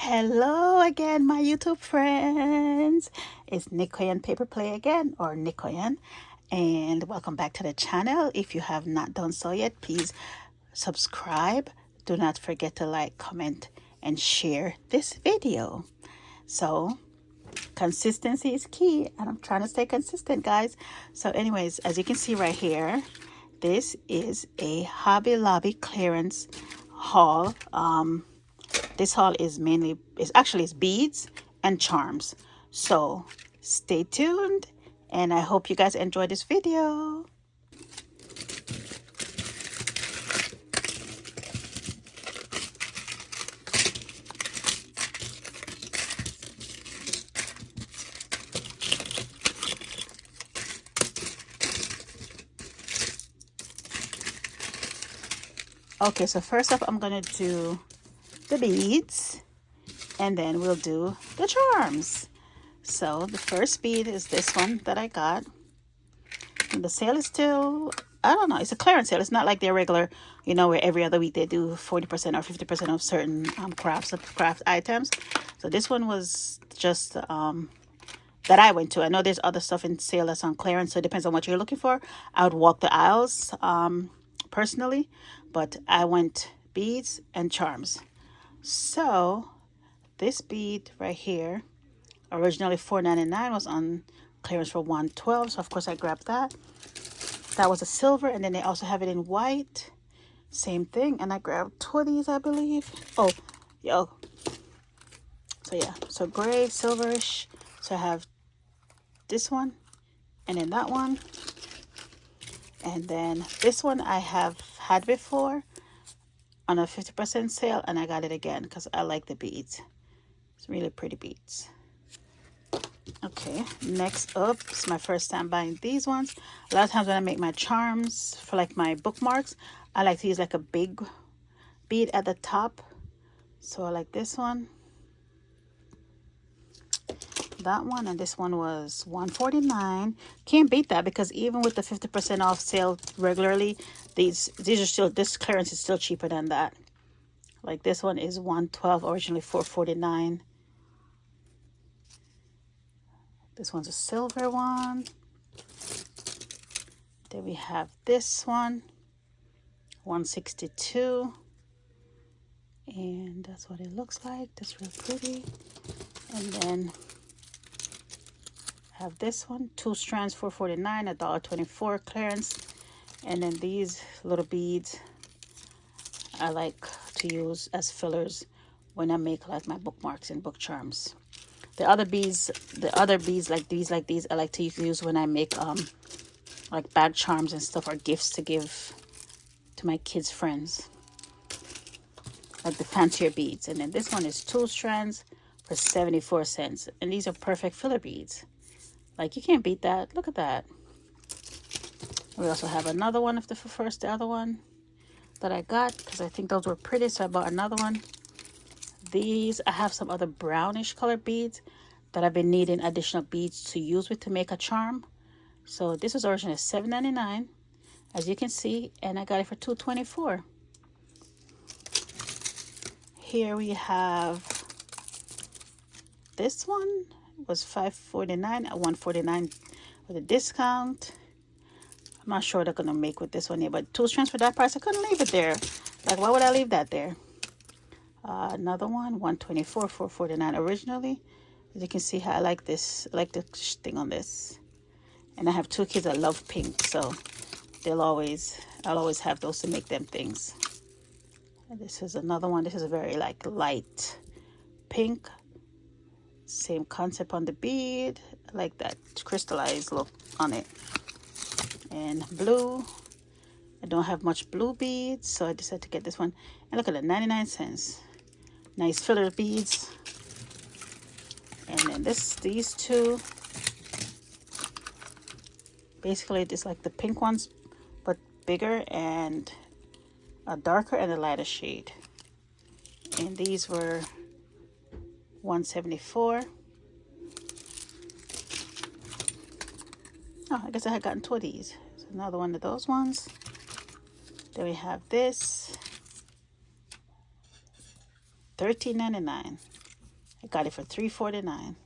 Hello again, my YouTube friends. It's Nikoyan Paper Play again, or Nikoyan, and welcome back to the channel. If you have not done so yet, please subscribe. Do not forget to like, comment, and share this video. So, consistency is key, and I'm trying to stay consistent, guys. So anyways, as you can see right here, this is a Hobby Lobby clearance haul. This haul is it's beads and charms. So stay tuned, and I hope you guys enjoy this video. Okay, so first up I'm gonna do the beads, and then we'll do the charms. So the first bead is this one that I got. And the sale is still, I don't know, it's a clearance sale. It's not like their regular, where every other week they do 40% or 50% of certain craft items. So this one was just that I went to. I know there's other stuff in sale that's on clearance, so it depends on what you're looking for. I would walk the aisles personally, but I went beads and charms. So this bead right here, originally $4.99, was on clearance for $112. So of course I grabbed that. That was a silver, and then they also have it in white. Same thing, and I grabbed two of these, I believe. Oh, yo. So yeah, so gray, silverish. So I have this one, and then that one, and then this one I have had before on a 50% sale, and I got it again because I like the beads. It's really pretty beads. Okay, next up, it's my first time buying these ones. A lot of times when I make my charms for like my bookmarks, I like to use like a big bead at the top. So I like this one, that one, and this one was $149. Can't beat that, because even with the 50% off sale regularly, these are still, this clearance is still cheaper than that. Like this one is $112, originally $449. This one's a silver one. Then we have this one, $162. And that's what it looks like. That's real pretty. And then I have this one, 2 strands, $449, $1.24 clearance. And then these little beads I like to use as fillers when I make like my bookmarks and book charms. The other beads like these, I like to use when I make like bag charms and stuff, or gifts to give to my kids' friends, like the fancier beads. And then this one is 2 strands for 74 cents, and these are perfect filler beads. Like, you can't beat that. Look at that. We also have another one of the other one that I got because I think those were pretty, so I bought another one. These, I have some other brownish colored beads that I've been needing additional beads to use with to make a charm. So this was originally $7.99, as you can see, and I got it for $2.24. Here we have this one, was $5.49 at $1.49 with a discount. I'm not sure what they're gonna make with this one here, but 2 strands for that price, I couldn't leave it there. Like, why would I leave that there? Another one, $124, $4.49 originally. As you can see, how I like this. I like the thing on this. And I have 2 kids that love pink, so I'll always have those to make them things. And this is another one. This is a very like light pink. Same concept on the bead. I like that crystallized look on it. And blue. I don't have much blue beads, so I decided to get this one. And look at it, 99 cents. Nice filler beads. And then these two, basically just like the pink ones, but bigger and a darker and a lighter shade. And these were $174. Oh, I guess I had gotten 2 of these. So another one of those ones. Then we have this, $13.99. got it for $3.49.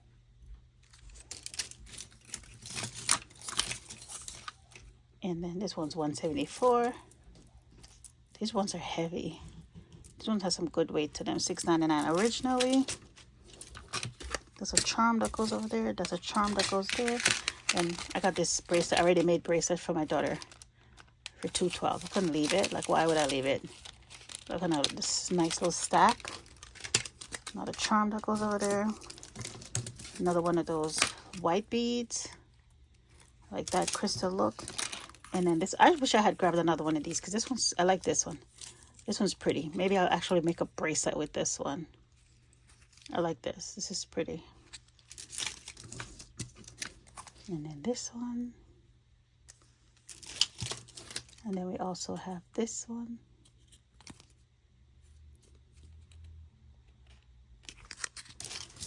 And then this one's $1.74. These ones are heavy. This one has some good weight to them. $6.99 originally. There's a charm that goes over there. There's a charm that goes there. And I got this bracelet, already made bracelet for my daughter for $2.12. I couldn't leave it. Like, why would I leave it? So I'm gonna this nice little stack. Another charm that goes over there. Another one of those white beads. Like that crystal look. And then this, I wish I had grabbed another one of these because this one's, I like this one. This one's pretty. Maybe I'll actually make a bracelet with this one. I like this. This is pretty. And then this one. And then we also have this one.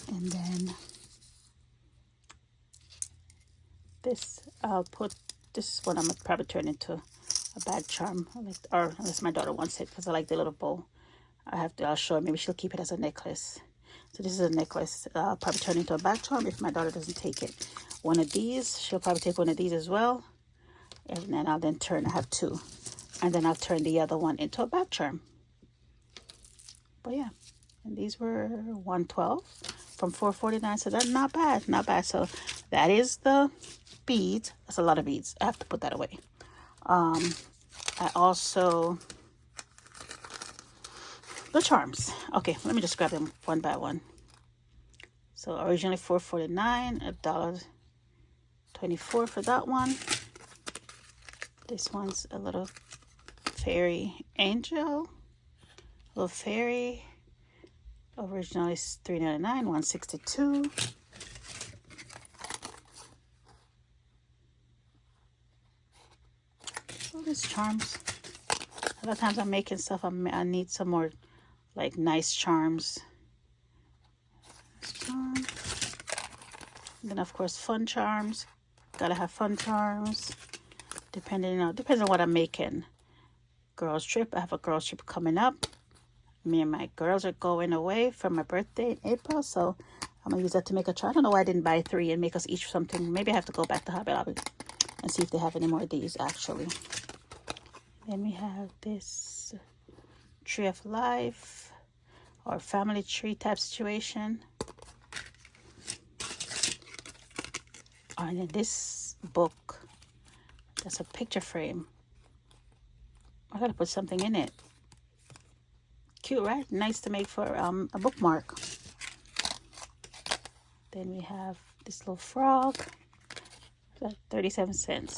And then this, I'll put this one, I'm gonna probably turn into a bag charm, or unless my daughter wants it, because I like the little bow. I'll show her. Maybe she'll keep it as a necklace. So this is a necklace. I'll probably turn into a bag charm if my daughter doesn't take it. One of these, she'll probably take one of these as well. And then I'll I have two. And then I'll turn the other one into a bag charm. But yeah, and these were $1.12 from $4.49. So that's not bad, not bad. So that is the beads. That's a lot of beads. I have to put that away. I also, the charms. Okay, let me just grab them one by one. So originally $4.49, $1.24 for that one. This one's a little fairy angel, little fairy. Originally it's $3.99, $1.62. All these charms. A lot of times I'm making stuff. I need some more like nice charms. Charm. And then of course fun charms. Gotta have fun charms. Depends on what I'm making. Girls trip. I have a girls trip coming up. Me and my girls are going away for my birthday in April, so I'm gonna use that to make a charm. I don't know why I didn't buy 3 and make us each something. Maybe I have to go back to Hobby Lobby and see if they have any more of these actually. Then we have this tree of life or family tree type situation. And then this book, that's a picture frame. I gotta put something in it. Cute, right? Nice to make for a bookmark. Then we have this little frog, 37 cents.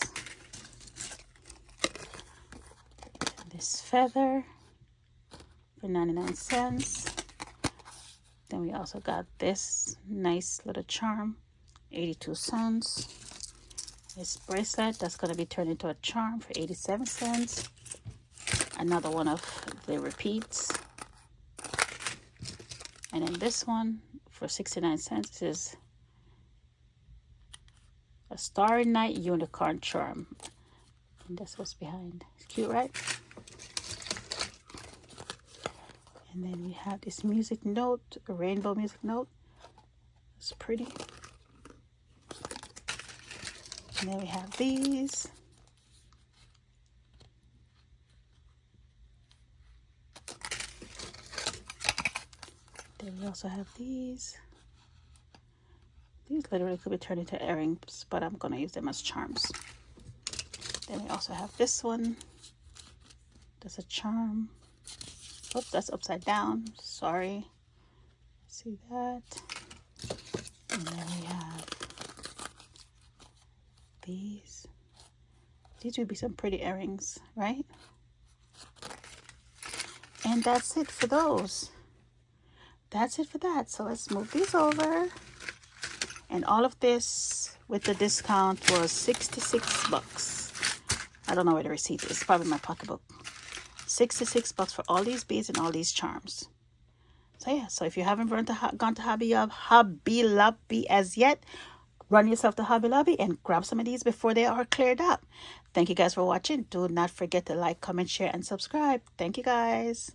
This feather for 99 cents. Then we also got this nice little charm, 82 cents. This bracelet, that's going to be turned into a charm for 87 cents. Another one of the repeats. And then this one for 69 cents. This is a Starry Night unicorn charm. And that's what's behind. It's cute, right? And then we have this music note, a rainbow music note. It's pretty. And then we have these. Then we also have these. These literally could be turned into earrings, but I'm going to use them as charms. Then we also have this one. That's a charm. Oh, that's upside down. Sorry. See that? And then we have these. These would be some pretty earrings, right? And that's it for those. That's it for that. So let's move these over. And all of this with the discount was 66 bucks. I don't know where the receipt is. Probably in my pocketbook. 66 bucks for all these beads and all these charms. So yeah, so if you haven't gone to Hobby Lobby as yet, run yourself to Hobby Lobby and grab some of these before they are cleared up. Thank you guys for watching. Do not forget to like, comment, share, and subscribe. Thank you guys.